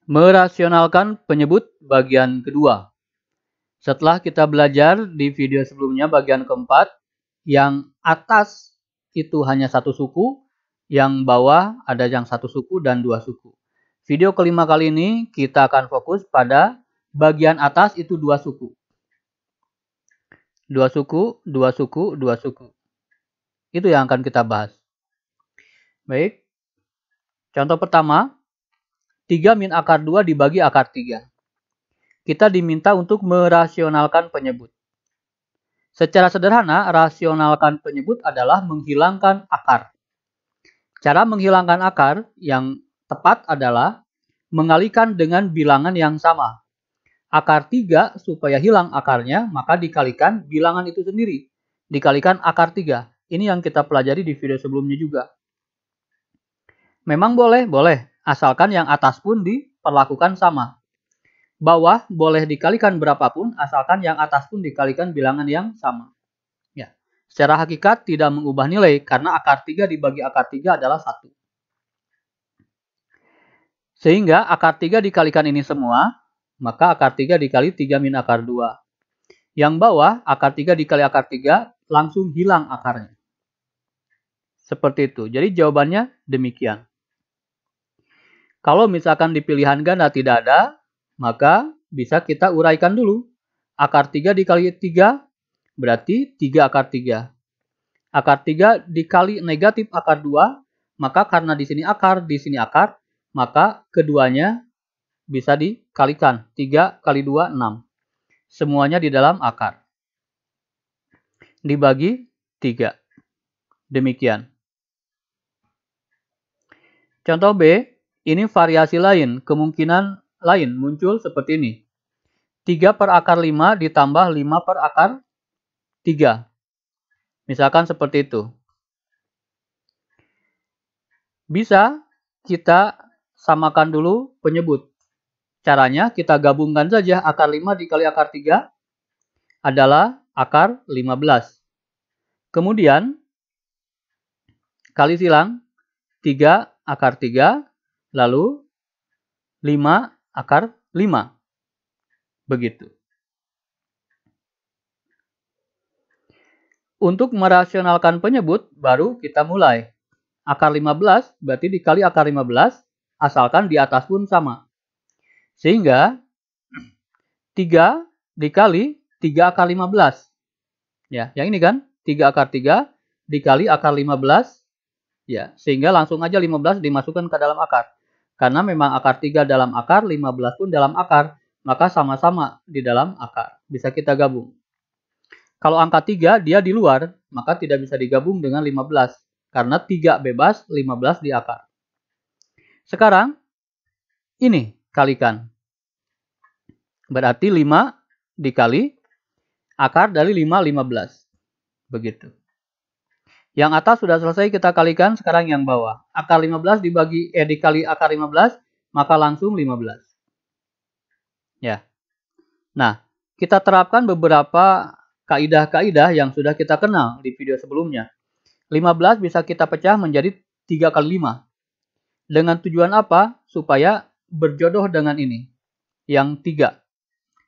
Merasionalkan penyebut bagian kedua. Setelah kita belajar di video sebelumnya bagian keempat, yang atas itu hanya satu suku, yang bawah ada yang satu suku dan dua suku. Video kelima kali ini kita akan fokus pada bagian atas itu dua suku. Dua suku, dua suku, dua suku. Itu yang akan kita bahas. Baik. Contoh pertama, 3 min akar 2 dibagi akar 3. Kita diminta untuk merasionalkan penyebut. Secara sederhana, rasionalkan penyebut adalah menghilangkan akar. Cara menghilangkan akar yang tepat adalah mengalihkan dengan bilangan yang sama. Akar 3 supaya hilang akarnya, maka dikalikan bilangan itu sendiri. Dikalikan akar 3. Ini yang kita pelajari di video sebelumnya juga. Memang boleh, asalkan yang atas pun diperlakukan sama. Bawah boleh dikalikan berapapun, asalkan yang atas pun dikalikan bilangan yang sama. Ya, secara hakikat tidak mengubah nilai, karena akar 3 dibagi akar 3 adalah 1. Sehingga akar 3 dikalikan ini semua, maka akar 3 dikali 3 min akar 2. Yang bawah, akar 3 dikali akar 3, langsung hilang akarnya. Seperti itu. Jadi jawabannya demikian. Kalau misalkan di pilihan ganda tidak ada, maka bisa kita uraikan dulu. Akar 3 dikali 3 berarti 3 akar 3. Akar 3 dikali negatif akar 2, maka karena di sini akar, maka keduanya bisa dikalikan. 3 kali 2, 6. Semuanya di dalam akar. Dibagi 3. Demikian. Contoh B. Ini variasi lain, kemungkinan lain muncul seperti ini. 3 per akar 5 ditambah 5 per akar 3. Misalkan seperti itu. Bisa kita samakan dulu penyebut. Caranya kita gabungkan saja akar 5 dikali akar 3 adalah akar 15. Kemudian kali silang 3 akar 3 lalu 5 akar 5. Begitu. Untuk merasionalkan penyebut, baru kita mulai. Akar 15 berarti dikali akar 15, asalkan di atas pun sama. Sehingga 3 dikali 3 akar 15. Ya, yang ini kan 3 akar 3 dikali akar 15. Ya, sehingga langsung aja 15 dimasukkan ke dalam akar. Karena memang akar 3 dalam akar, 15 pun dalam akar, maka sama-sama di dalam akar. Bisa kita gabung. Kalau angka 3 dia di luar, maka tidak bisa digabung dengan 15. Karena 3 bebas, 15 di akar. Sekarang, ini kalikan. Berarti 5 dikali akar dari 5, 15. Begitu. Yang atas sudah selesai kita kalikan, sekarang yang bawah. Akar 15 dikali akar 15, maka langsung 15. Ya. Nah, kita terapkan beberapa kaidah-kaidah yang sudah kita kenal di video sebelumnya. 15 bisa kita pecah menjadi 3 kali 5. Dengan tujuan apa? Supaya berjodoh dengan ini. Yang 3.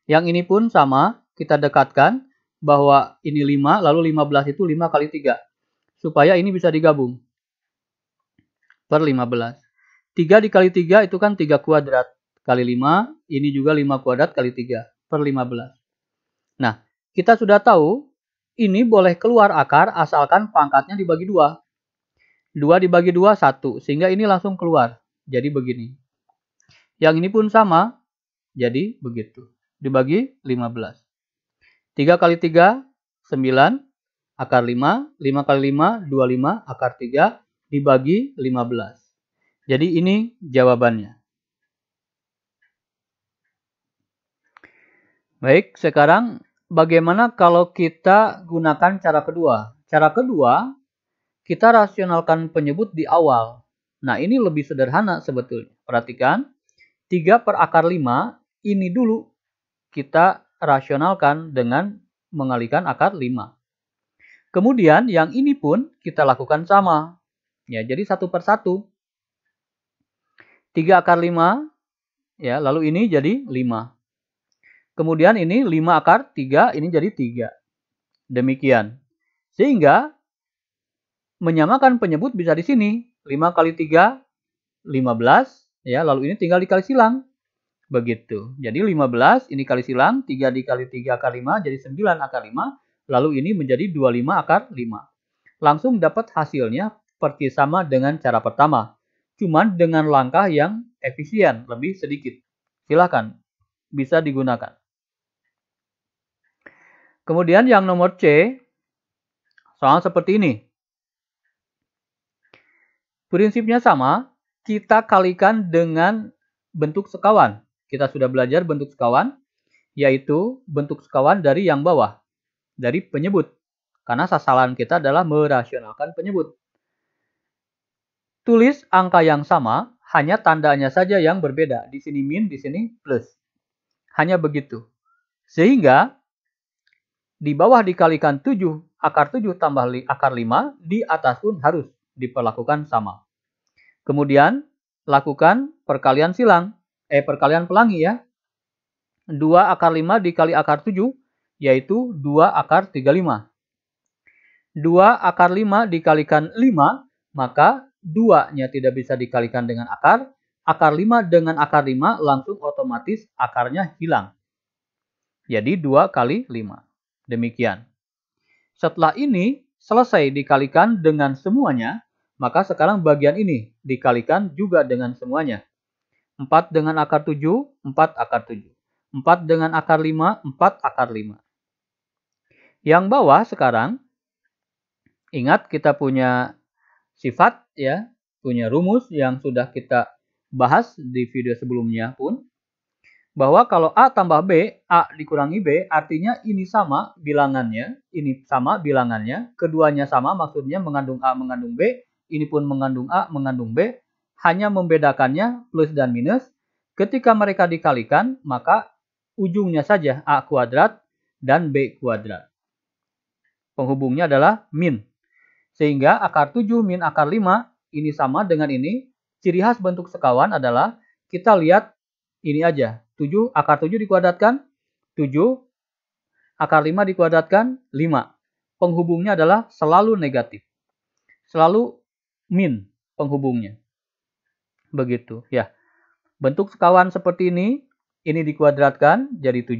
Yang ini pun sama, kita dekatkan bahwa ini 5, lalu 15 itu 5 kali 3. Supaya ini bisa digabung. Per 15. 3 dikali 3 itu kan 3 kuadrat. Kali 5, ini juga 5 kuadrat kali 3. Per 15. Nah, kita sudah tahu, ini boleh keluar akar asalkan pangkatnya dibagi 2. 2 dibagi 2, 1. Sehingga ini langsung keluar. Jadi begini. Yang ini pun sama. Jadi begitu. Dibagi 15. 3 kali 3, 9. Akar 5, 5 kali 5, 25, akar 3, dibagi 15. Jadi ini jawabannya. Baik, sekarang bagaimana kalau kita gunakan cara kedua? Cara kedua, kita rasionalkan penyebut di awal. Nah, ini lebih sederhana sebetulnya. Perhatikan, 3 per akar 5, ini dulu kita rasionalkan dengan mengalihkan akar 5. Kemudian yang ini pun kita lakukan sama. Ya, jadi 1 per 1. 3 akar 5 Ya, lalu ini jadi 5. Kemudian ini 5 akar 3, ini jadi 3. Demikian. Sehingga menyamakan penyebut bisa di sini. 5 kali 3, 15. Ya, lalu ini tinggal dikali silang. Begitu. Jadi 15 ini kali silang, 3 dikali 3 akar 5 jadi 9 akar 5. Lalu ini menjadi 25 akar 5. Langsung dapat hasilnya persis sama dengan cara pertama. Cuman dengan langkah yang efisien, lebih sedikit. Silakan, bisa digunakan. Kemudian yang nomor C, soal seperti ini. Prinsipnya sama, kita kalikan dengan bentuk sekawan. Kita sudah belajar bentuk sekawan, yaitu bentuk sekawan dari yang bawah, dari penyebut. Karena sasaran kita adalah merasionalkan penyebut. Tulis angka yang sama, hanya tandanya saja yang berbeda. Di sini min, di sini plus. Hanya begitu. Sehingga di bawah dikalikan 7, akar 7 tambah akar 5, di atas pun harus diperlakukan sama. Kemudian lakukan perkalian silang, perkalian pelangi ya. 2 akar 5 dikali akar 7, yaitu 2 akar 35. 2 akar 5 dikalikan 5, maka 2-nya tidak bisa dikalikan dengan akar. Akar 5 dengan akar 5 langsung otomatis akarnya hilang. Jadi 2 kali 5. Demikian. Setelah ini selesai dikalikan dengan semuanya, maka sekarang bagian ini dikalikan juga dengan semuanya. 4 dengan akar 7, 4 akar 7. 4 dengan akar 5, 4 akar 5. Yang bawah sekarang, ingat kita punya sifat ya, punya rumus yang sudah kita bahas di video sebelumnya pun, bahwa kalau A tambah B, A dikurangi B, artinya ini sama bilangannya, ini sama bilangannya, keduanya sama maksudnya mengandung A mengandung B, ini pun mengandung A mengandung B, hanya membedakannya plus dan minus. Ketika mereka dikalikan, maka ujungnya saja A kuadrat dan B kuadrat. Penghubungnya adalah min. Sehingga akar 7 min akar 5 ini sama dengan ini. Ciri khas bentuk sekawan adalah kita lihat ini aja. 7 akar 7 dikuadratkan 7, akar 5 dikuadratkan 5. Penghubungnya adalah selalu negatif. Selalu min penghubungnya. Begitu ya. Bentuk sekawan seperti ini dikuadratkan jadi 7,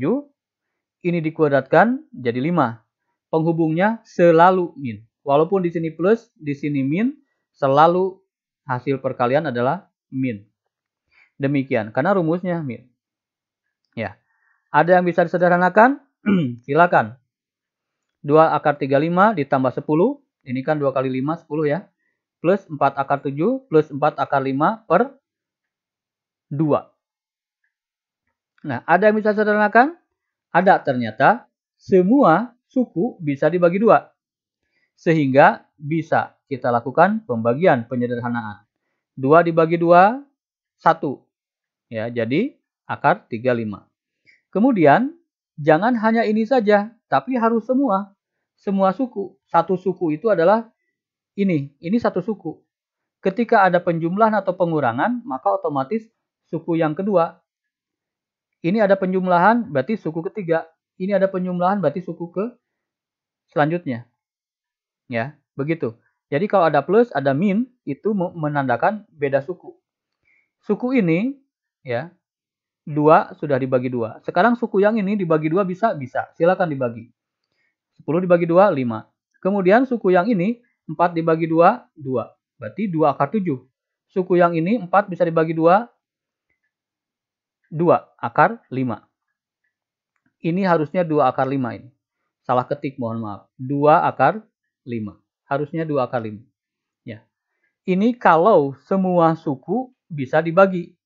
ini dikuadratkan jadi 5. Penghubungnya selalu min. Walaupun di sini plus, di sini min, selalu hasil perkalian adalah min. Demikian, karena rumusnya min. Ya. Ada yang bisa disederhanakan? Silakan. 2 akar 35 ditambah 10, ini kan 2 kali 5, 10 ya. Plus 4 akar 7, plus 4 akar 5 per 2. Nah, ada yang bisa disederhanakan? Ada ternyata. Semua suku bisa dibagi 2. Sehingga bisa kita lakukan pembagian penyederhanaan. 2 dibagi 2, 1. Ya, jadi akar 35. Kemudian, jangan hanya ini saja, tapi harus semua. Semua suku. Satu suku itu adalah ini satu suku. Ketika ada penjumlahan atau pengurangan, maka otomatis suku yang kedua. Ini ada penjumlahan, berarti suku ketiga. Ini ada penjumlahan, berarti suku ke selanjutnya. Ya, begitu. Jadi kalau ada plus, ada min, itu menandakan beda suku. Suku ini, ya, 2 sudah dibagi 2. Sekarang suku yang ini dibagi 2 bisa? Bisa. Silakan dibagi. 10 dibagi 2, 5. Kemudian suku yang ini, 4 dibagi 2, 2. Berarti 2 akar 7. Suku yang ini, 4 bisa dibagi 2, 2 akar 5. Ini harusnya 2 akar 5 ini. Salah ketik, mohon maaf. 2 akar 5. Harusnya 2 akar 5. Ya. Ini kalau semua suku bisa dibagi.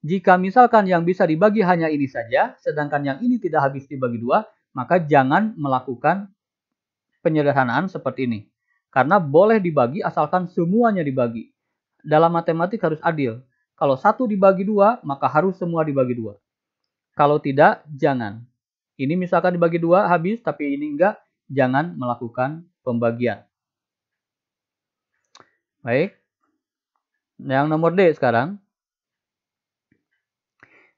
Jika misalkan yang bisa dibagi hanya ini saja, sedangkan yang ini tidak habis dibagi 2, maka jangan melakukan penyederhanaan seperti ini. Karena boleh dibagi asalkan semuanya dibagi. Dalam matematik harus adil. Kalau 1 dibagi 2, maka harus semua dibagi 2. Kalau tidak, jangan. Ini misalkan dibagi 2 habis, tapi ini enggak, jangan melakukan pembagian. Baik. Yang nomor D sekarang.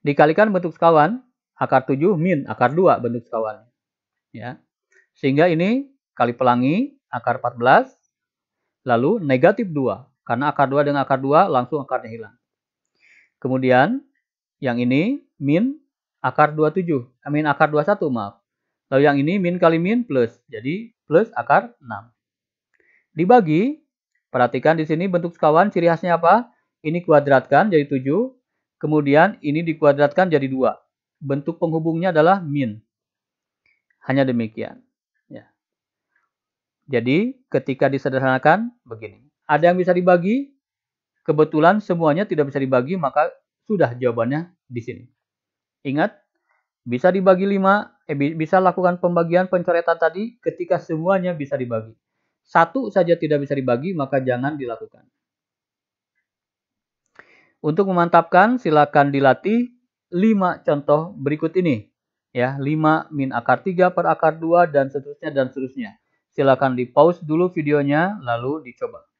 Dikalikan bentuk sekawan, akar 7 min akar 2 bentuk sekawan. Ya. Sehingga ini kali pelangi, akar 14, lalu negatif 2. Karena akar 2 dengan akar 2 langsung akarnya hilang. Kemudian yang ini min akar 27, min akar 21 maaf. Lalu yang ini min kali min plus, jadi plus akar 6. Dibagi, perhatikan di sini bentuk sekawan ciri khasnya apa? Ini kuadratkan jadi 7, kemudian ini dikuadratkan jadi 2. Bentuk penghubungnya adalah min. Hanya demikian. Ya. Jadi ketika disederhanakan begini. Ada yang bisa dibagi, kebetulan semuanya tidak bisa dibagi, maka sudah jawabannya di sini. Ingat, bisa dibagi 5, bisa lakukan pembagian pencoretan tadi ketika semuanya bisa dibagi. Satu saja tidak bisa dibagi, maka jangan dilakukan. Untuk memantapkan, silakan dilatih 5 contoh berikut ini. Ya, 5 min akar 3 per akar 2 dan seterusnya dan seterusnya. Silakan di pause dulu videonya lalu dicoba.